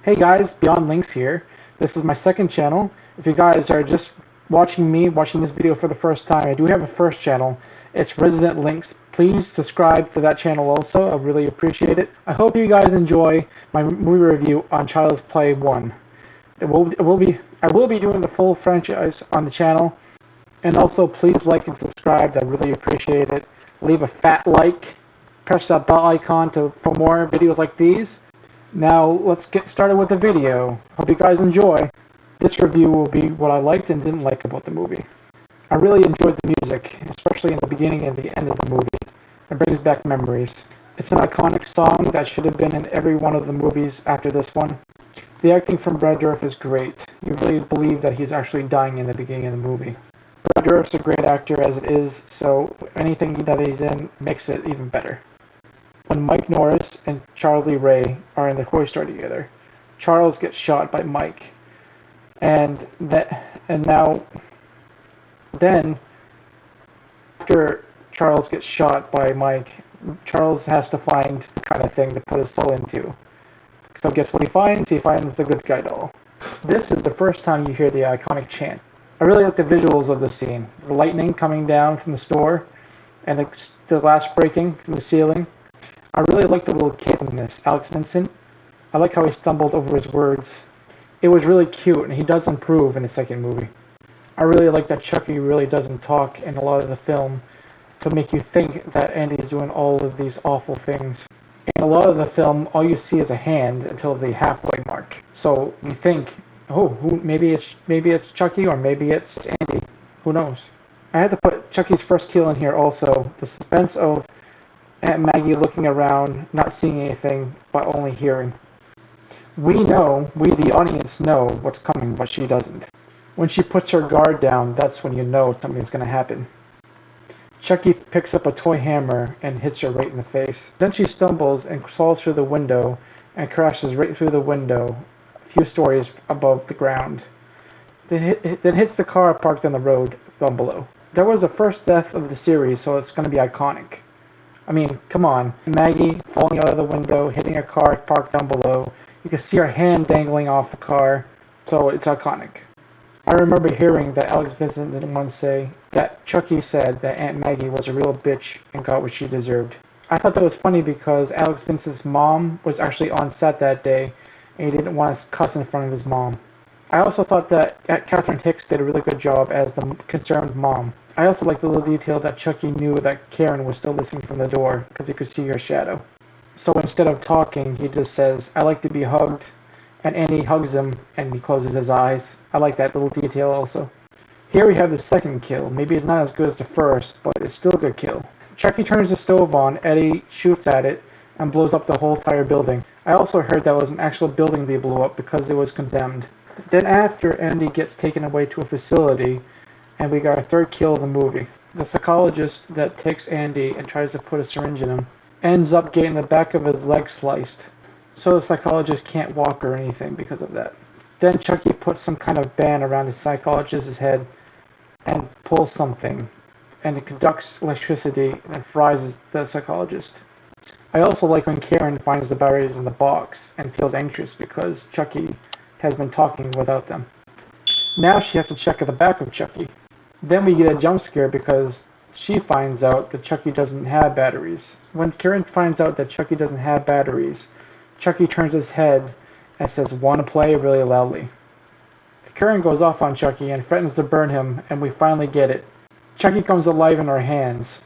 Hey guys, Beyond Lynx here. This is my second channel. If you guys are just watching this video for the first time, I do have a first channel. It's Resident Lynx. Please subscribe to that channel also. I really appreciate it. I hope you guys enjoy my movie review on Child's Play 1. I will be doing the full franchise on the channel. And also please like and subscribe. I really appreciate it. Leave a fat like. Press that bell icon for more videos like these. Now let's get started with the video. Hope you guys enjoy. This review will be what I liked and didn't like about the movie. I really enjoyed the music, especially in the beginning and the end of the movie. It brings back memories. It's an iconic song that should have been in every one of the movies after this one. The acting from Brad Dourif is great. You really believe that he's actually dying in the beginning of the movie. Brad Dourif's a great actor as it is, so anything that he's in makes it even better. When Mike Norris and Charles Lee Ray are in the toy store together, Charles gets shot by Mike, and then after Charles gets shot by Mike, Charles has to find the kind of thing to put his soul into. So guess what he finds? He finds the good guy doll. This is the first time you hear the iconic chant. I really like the visuals of the scene. The lightning coming down from the store, and the glass breaking from the ceiling. I really like the little kid in this, Alex Vincent. I like how he stumbled over his words. It was really cute, and he does improve in the second movie. I really like that Chucky really doesn't talk in a lot of the film to make you think that Andy's doing all of these awful things. In a lot of the film, all you see is a hand until the halfway mark. So you think, oh, maybe it's Chucky or maybe it's Andy. Who knows? I had to put Chucky's first kill in here also. The suspense of Aunt Maggie looking around, not seeing anything, but only hearing. We the audience know what's coming, but she doesn't. When she puts her guard down, that's when you know something's going to happen. Chucky picks up a toy hammer and hits her right in the face. Then she stumbles and falls through the window and crashes right through the window, a few stories above the ground. Then hits the car parked on the road down below. That was the first death of the series, so it's going to be iconic. I mean, come on. Maggie falling out of the window, hitting a car parked down below. You can see her hand dangling off the car, so it's iconic. I remember hearing that Alex Vincent didn't once say that Chucky said that Aunt Maggie was a real bitch and got what she deserved. I thought that was funny because Alex Vincent's mom was actually on set that day, and he didn't want to cuss in front of his mom. I also thought that Catherine Hicks did a really good job as the concerned mom. I also like the little detail that Chucky knew that Karen was still listening from the door because he could see her shadow. So instead of talking, he just says, "I like to be hugged," and Andy hugs him and he closes his eyes. I like that little detail also. Here we have the second kill. Maybe it's not as good as the first, but it's still a good kill. Chucky turns the stove on, Eddie shoots at it, and blows up the whole entire building. I also heard that was an actual building they blew up because it was condemned. Then after Andy gets taken away to a facility, and we got our third kill of the movie. The psychologist that takes Andy and tries to put a syringe in him ends up getting the back of his leg sliced. So the psychologist can't walk or anything because of that. Then Chucky puts some kind of band around the psychologist's head and pulls something, and it conducts electricity and fries the psychologist. I also like when Karen finds the batteries in the box and feels anxious because Chucky has been talking without them. Now she has to check at the back of Chucky. Then we get a jump scare because she finds out that Chucky doesn't have batteries. When Karen finds out that Chucky doesn't have batteries, Chucky turns his head and says, "Wanna play?" really loudly. Karen goes off on Chucky and threatens to burn him, and we finally get it. Chucky comes alive in her hands.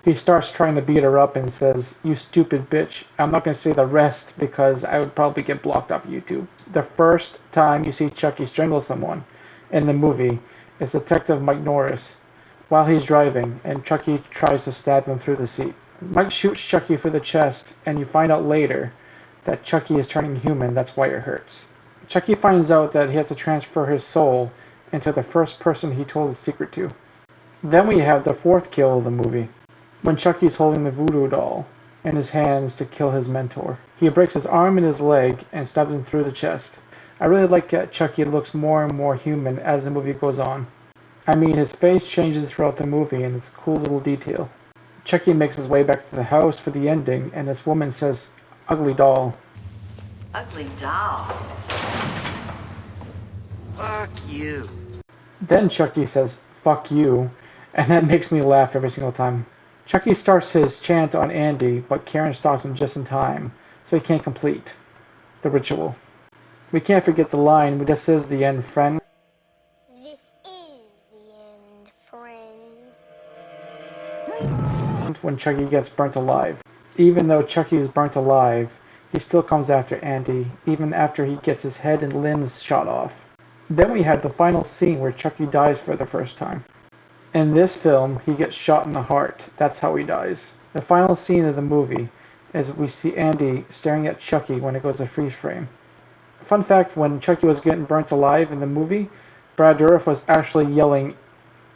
He starts trying to beat her up and says, "You stupid bitch." I'm not going to say the rest because I would probably get blocked off YouTube. The first time you see Chucky strangle someone in the movie is Detective Mike Norris while he's driving, and Chucky tries to stab him through the seat. Mike shoots Chucky through the chest, and you find out later that Chucky is turning human. That's why it hurts. Chucky finds out that he has to transfer his soul into the first person he told his secret to. Then we have the fourth kill of the movie, when Chucky's holding the voodoo doll in his hands to kill his mentor. He breaks his arm and his leg and stabs him through the chest. I really like that Chucky looks more and more human as the movie goes on. I mean, his face changes throughout the movie, and it's a cool little detail. Chucky makes his way back to the house for the ending, and this woman says, "Ugly doll." Ugly doll. Fuck you. Then Chucky says, "Fuck you," and that makes me laugh every single time. Chucky starts his chant on Andy, but Karen stops him just in time, so he can't complete the ritual. We can't forget the line, "This is the end, friend." This is the end, friend. When Chucky gets burnt alive. Even though Chucky is burnt alive, he still comes after Andy, even after he gets his head and limbs shot off. Then we have the final scene where Chucky dies for the first time. In this film, he gets shot in the heart. That's how he dies. The final scene of the movie is we see Andy staring at Chucky when it goes to freeze frame. Fun fact, when Chucky was getting burnt alive in the movie, Brad Dourif was actually yelling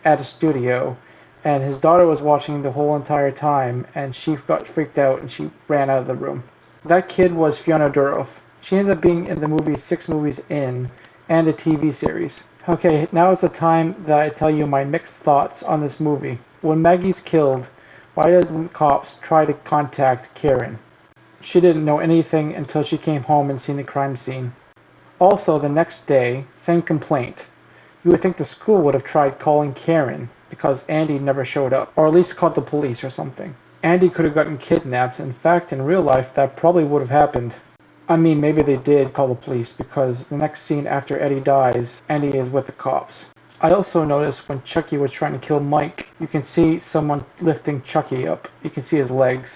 at a studio, and his daughter was watching the whole entire time, and she got freaked out and she ran out of the room. That kid was Fiona Dourif. She ended up being in the movie 6 movies in, and a TV series. Okay, now is the time that I tell you my mixed thoughts on this movie. When Maggie's killed, why doesn't cops try to contact Karen? She didn't know anything until she came home and seen the crime scene. Also, the next day, same complaint. You would think the school would have tried calling Karen because Andy never showed up, or at least called the police or something. Andy could have gotten kidnapped. In fact, in real life, that probably would have happened. I mean, maybe they did call the police because the next scene after Eddie dies, Andy is with the cops. I also noticed when Chucky was trying to kill Mike, you can see someone lifting Chucky up. You can see his legs.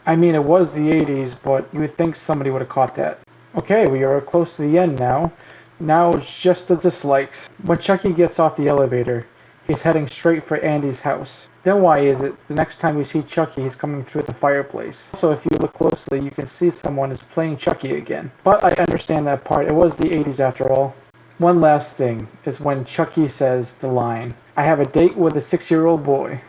I mean, it was the 80s, but you would think somebody would have caught that. Okay, we are close to the end now. Now it's just the dislikes. When Chucky gets off the elevator, he's heading straight for Andy's house. Then why is it the next time we see Chucky, he's coming through the fireplace? Also, if you look closely, you can see someone is playing Chucky again. But I understand that part. It was the 80s after all. One last thing is when Chucky says the line, "I have a date with a 6-year-old boy."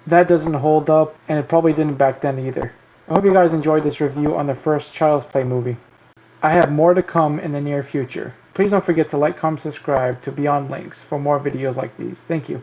That doesn't hold up, and it probably didn't back then either. I hope you guys enjoyed this review on the first Child's Play movie. I have more to come in the near future. Please don't forget to like, comment, subscribe to Beyond Lynx for more videos like these. Thank you.